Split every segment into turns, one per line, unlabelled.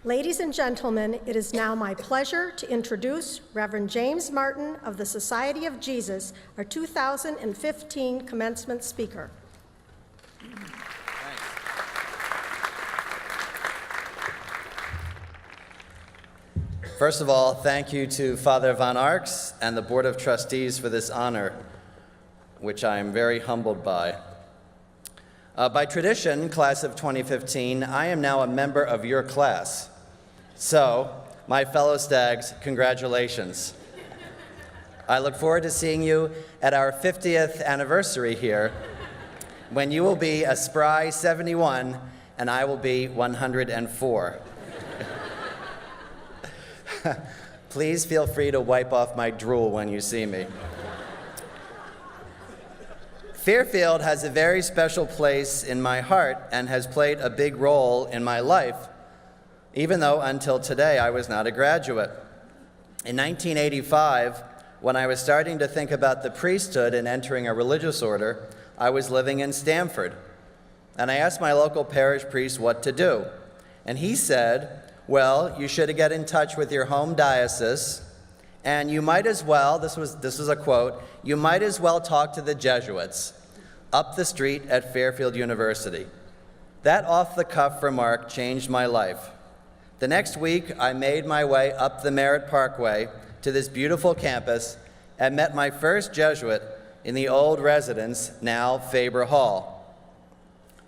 Ladies and gentlemen, it is now my pleasure to introduce Reverend James Martin of the Society of Jesus, our 2015 commencement speaker.
First of all, thank you to Father Von Arx and the Board of Trustees for this honor, which I am very humbled by. By tradition, class of 2015, I am now a member of your class. So, my fellow stags, congratulations. I look forward to seeing you at our 50th anniversary here, when you will be a spry 71 and I will be 104. Please feel free to wipe off my drool when you see me. Fairfield has a very special place in my heart and has played a big role in my life, even though until today I was not a graduate. In 1985, when I was starting to think about the priesthood and entering a religious order, I was living in Stamford. And I asked my local parish priest what to do. And he said, well, you should get in touch with your home diocese, and you might as well, this was a quote, you might as well talk to the Jesuits up the street at Fairfield University. That off-the-cuff remark changed my life. The next week, I made my way up the Merritt Parkway to this beautiful campus and met my first Jesuit in the old residence, now Faber Hall.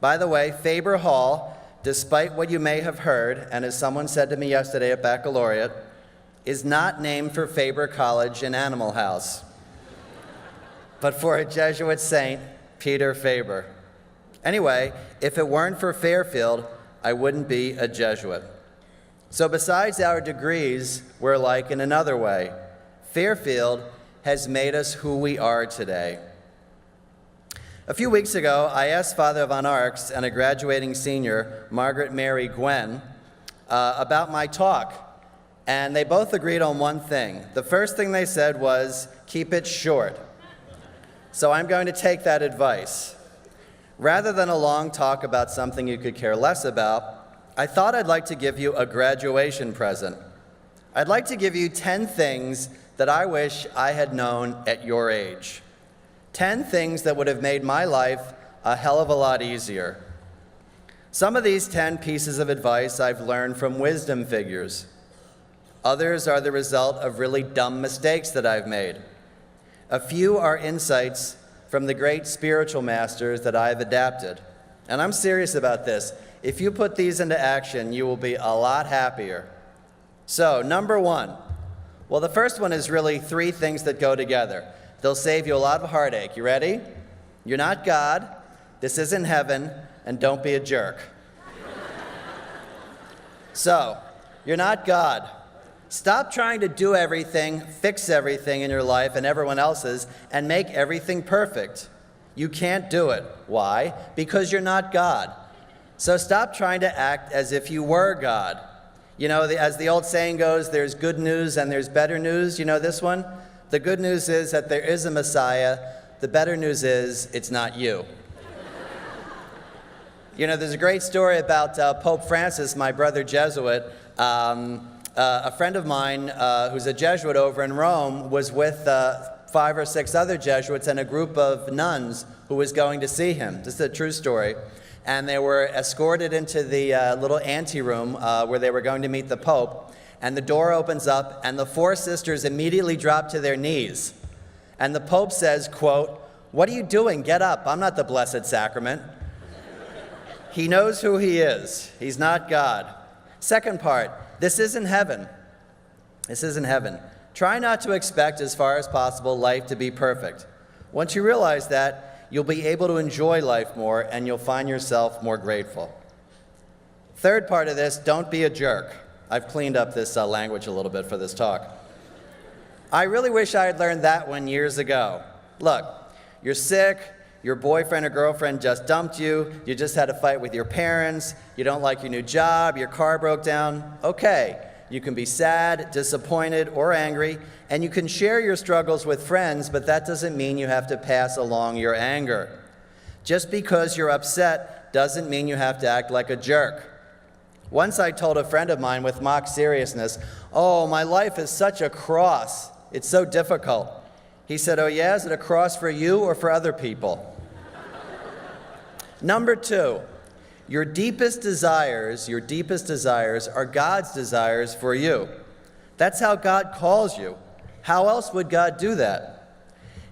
By the way, Faber Hall, despite what you may have heard, and as someone said to me yesterday at Baccalaureate, is not named for Faber College and Animal House, but for a Jesuit saint, Peter Faber. Anyway, if it weren't for Fairfield, I wouldn't be a Jesuit. So besides our degrees, we're like in another way. Fairfield has made us who we are today. A few weeks ago, I asked Father Von Arx and a graduating senior, Margaret Mary Gwen, about my talk, and they both agreed on one thing. The first thing they said was, keep it short. So I'm going to take that advice. Rather than a long talk about something you could care less about, I thought I'd like to give you a graduation present. I'd like to give you 10 things that I wish I had known at your age. 10 things that would have made my life a hell of a lot easier. Some of these 10 pieces of advice I've learned from wisdom figures. Others are the result of really dumb mistakes that I've made. A few are insights from the great spiritual masters that I've adapted. And I'm serious about this. If you put these into action, you will be a lot happier. So, number one. Well, the first one is really 3 things that go together. They'll save you a lot of heartache. You ready? You're not God, this isn't heaven, and don't be a jerk. So, you're not God. Stop trying to do everything, fix everything in your life and everyone else's, and make everything perfect. You can't do it. Why? Because you're not God. So stop trying to act as if you were God. You know, as the old saying goes, there's good news and there's better news. You know this one? The good news is that there is a Messiah. The better news is it's not you. You know, there's a great story about Pope Francis, my brother Jesuit. A friend of mine who's a Jesuit over in Rome was with 5 or 6 other Jesuits and a group of nuns who was going to see him. This is a true story. And they were escorted into the little anteroom where they were going to meet the Pope. And the door opens up, and the 4 sisters immediately drop to their knees. And the Pope says, quote, "What are you doing? Get up. I'm not the Blessed Sacrament." He knows who he is. He's not God. Second part, this isn't heaven. This isn't heaven. Try not to expect, as far as possible, life to be perfect. Once you realize that, you'll be able to enjoy life more, and you'll find yourself more grateful. Third part of this, don't be a jerk. I've cleaned up this language a little bit for this talk. I really wish I had learned that one years ago. Look, you're sick, your boyfriend or girlfriend just dumped you, you just had a fight with your parents, you don't like your new job, your car broke down. Okay, you can be sad, disappointed, or angry, and you can share your struggles with friends, but that doesn't mean you have to pass along your anger. Just because you're upset doesn't mean you have to act like a jerk. Once I told a friend of mine with mock seriousness, "Oh, my life is such a cross. It's so difficult." He said, "Oh yeah, is it a cross for you or for other people?" Number 2, your deepest desires are God's desires for you. That's how God calls you. How else would God do that?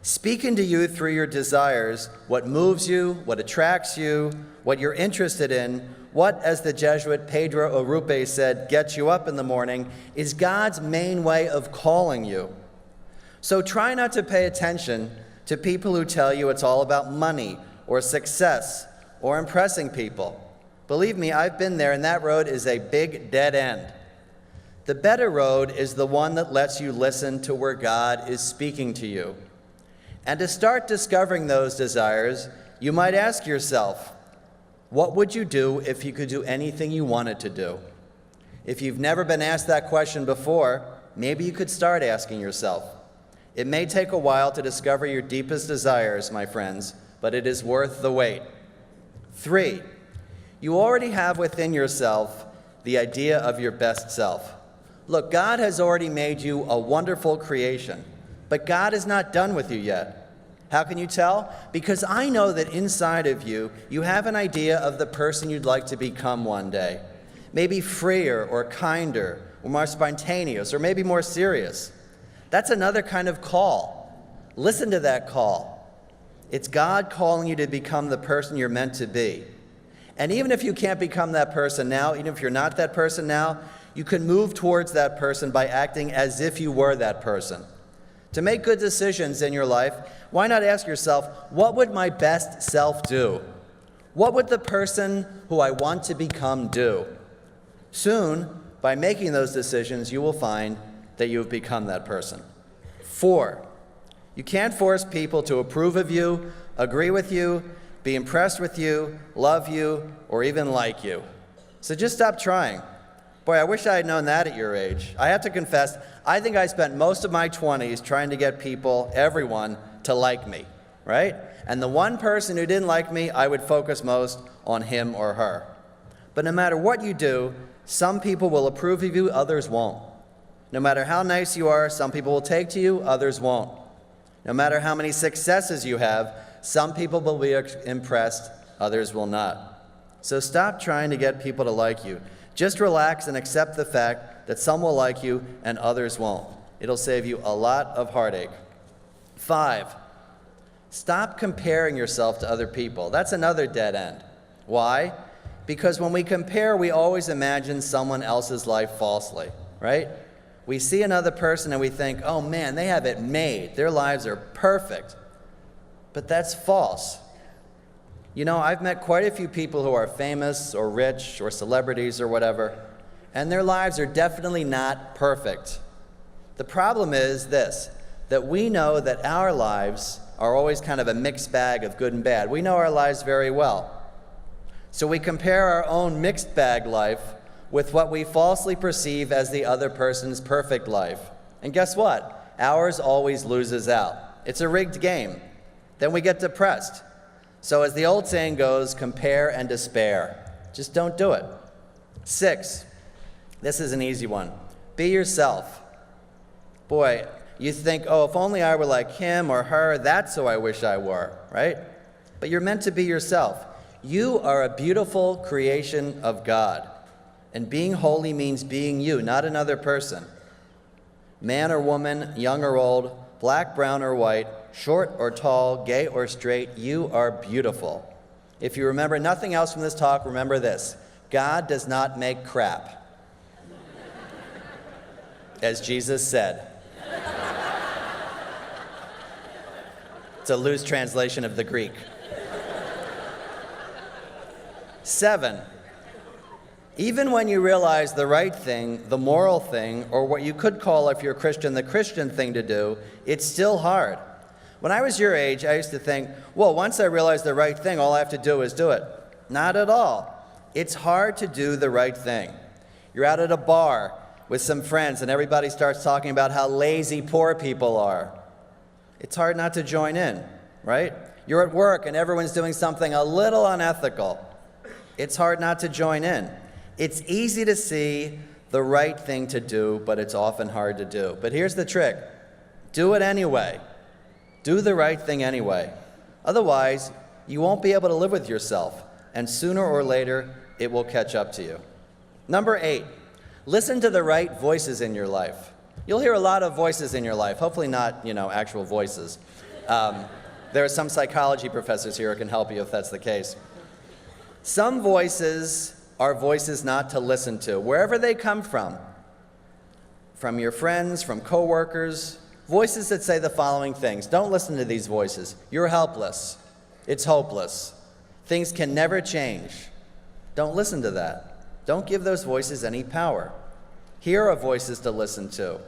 Speaking to you through your desires, what moves you, what attracts you, what you're interested in, what, as the Jesuit Pedro Orupe said, gets you up in the morning, is God's main way of calling you. So try not to pay attention to people who tell you it's all about money or success or impressing people. Believe me, I've been there, and that road is a big dead end. The better road is the one that lets you listen to where God is speaking to you. And to start discovering those desires, you might ask yourself, what would you do if you could do anything you wanted to do? If you've never been asked that question before, maybe you could start asking yourself. It may take a while to discover your deepest desires, my friends, but it is worth the wait. 3, you already have within yourself the idea of your best self. Look, God has already made you a wonderful creation, but God is not done with you yet. How can you tell? Because I know that inside of you, you have an idea of the person you'd like to become one day. Maybe freer or kinder or more spontaneous or maybe more serious. That's another kind of call. Listen to that call. It's God calling you to become the person you're meant to be. And even if you can't become that person now, even if you're not that person now, you can move towards that person by acting as if you were that person. To make good decisions in your life, why not ask yourself, what would my best self do? What would the person who I want to become do? Soon, by making those decisions, you will find that you have become that person. 4, you can't force people to approve of you, agree with you, be impressed with you, love you, or even like you. So just stop trying. Boy, I wish I had known that at your age. I have to confess, I think I spent most of my 20s trying to get people, everyone, to like me, right? And the one person who didn't like me, I would focus most on him or her. But no matter what you do, some people will approve of you, others won't. No matter how nice you are, some people will take to you, others won't. No matter how many successes you have, some people will be impressed, others will not. So stop trying to get people to like you. Just relax and accept the fact that some will like you and others won't. It'll save you a lot of heartache. 5, stop comparing yourself to other people. That's another dead end. Why? Because when we compare, we always imagine someone else's life falsely, right? We see another person and we think, oh man, they have it made. Their lives are perfect. But that's false. You know, I've met quite a few people who are famous or rich or celebrities or whatever, and their lives are definitely not perfect. The problem is this, that we know that our lives are always kind of a mixed bag of good and bad. We know our lives very well. So we compare our own mixed bag life with what we falsely perceive as the other person's perfect life. And guess what? Ours always loses out. It's a rigged game. Then we get depressed. So as the old saying goes, compare and despair. Just don't do it. 6, this is an easy one. Be yourself. Boy, you think, oh, if only I were like him or her, that's who I wish I were, right? But you're meant to be yourself. You are a beautiful creation of God. And being holy means being you, not another person. Man or woman, young or old, black, brown, or white, short or tall, gay or straight, you are beautiful. If you remember nothing else from this talk, remember this. God does not make crap. As Jesus said. It's a loose translation of the Greek. 7, even when you realize the right thing, the moral thing, or what you could call, if you're a Christian, the Christian thing to do, it's still hard. When I was your age, I used to think, well, once I realize the right thing, all I have to do is do it. Not at all. It's hard to do the right thing. You're out at a bar with some friends and everybody starts talking about how lazy poor people are. It's hard not to join in, right? You're at work and everyone's doing something a little unethical. It's hard not to join in. It's easy to see the right thing to do, but it's often hard to do. But here's the trick. Do it anyway. Do the right thing anyway. Otherwise, you won't be able to live with yourself, and sooner or later, it will catch up to you. Number 8, listen to the right voices in your life. You'll hear a lot of voices in your life, hopefully not, actual voices. There are some psychology professors here who can help you if that's the case. Some voices are voices not to listen to, wherever they come from your friends, from coworkers, voices that say the following things. Don't listen to these voices. You're helpless. It's hopeless. Things can never change. Don't listen to that. Don't give those voices any power. Here are voices to listen to.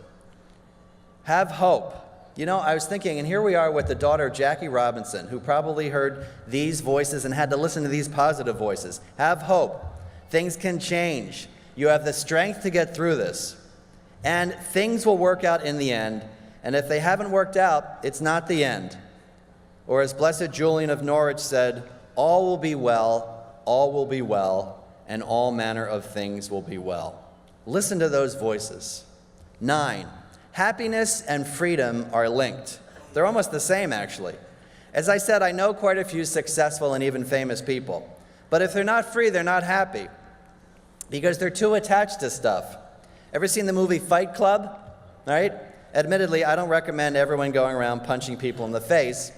Have hope. I was thinking, and here we are with the daughter of Jackie Robinson, who probably heard these voices and had to listen to these positive voices. Have hope. Things can change. You have the strength to get through this. And things will work out in the end. And if they haven't worked out, it's not the end. Or as Blessed Julian of Norwich said, all will be well, and all manner of things will be well. Listen to those voices. 9, happiness and freedom are linked. They're almost the same, actually. As I said, I know quite a few successful and even famous people. But if they're not free, they're not happy, because they're too attached to stuff. Ever seen the movie Fight Club? Right? Admittedly, I don't recommend everyone going around punching people in the face,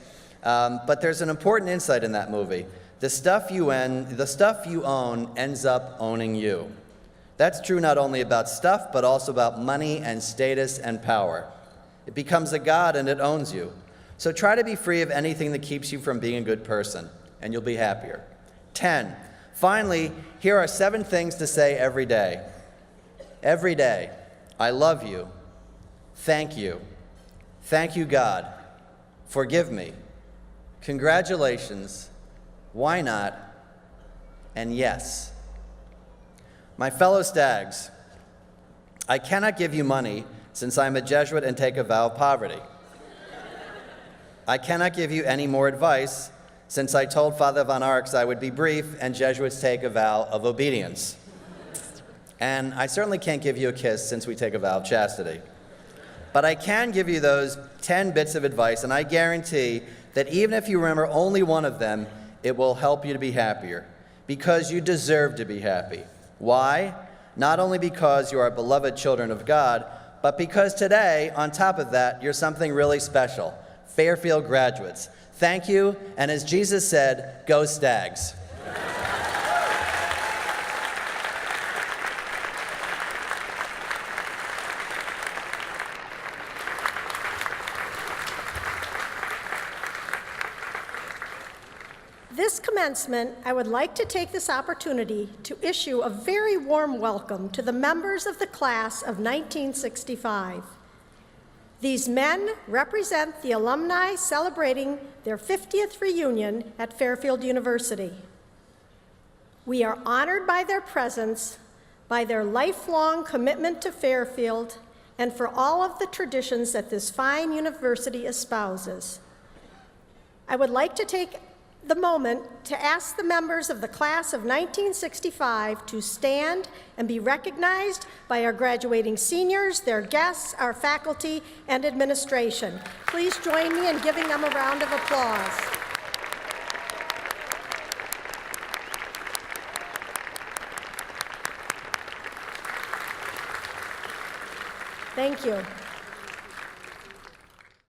but there's an important insight in that movie. The stuff you own ends up owning you. That's true not only about stuff, but also about money and status and power. It becomes a god and it owns you. So try to be free of anything that keeps you from being a good person, and you'll be happier. 10, finally, here are 7 things to say every day. Every day, I love you. Thank you. Thank you, God. Forgive me. Congratulations. Why not? And yes. My fellow stags, I cannot give you money since I'm a Jesuit and take a vow of poverty. I cannot give you any more advice since I told Father Von Arx I would be brief and Jesuits take a vow of obedience. And I certainly can't give you a kiss since we take a vow of chastity. But I can give you those 10 bits of advice, and I guarantee that even if you remember only one of them, it will help you to be happier, because you deserve to be happy. Why? Not only because you are beloved children of God, but because today, on top of that, you're something really special. Fairfield graduates. Thank you, and as Jesus said, go Stags.
This commencement, I would like to take this opportunity to issue a very warm welcome to the members of the class of 1965. These men represent the alumni celebrating their 50th reunion at Fairfield University. We are honored by their presence, by their lifelong commitment to Fairfield, and for all of the traditions that this fine university espouses. I would like to take the moment to ask the members of the class of 1965 to stand and be recognized by our graduating seniors, their guests, our faculty, and administration. Please join me in giving them a round of applause. Thank you.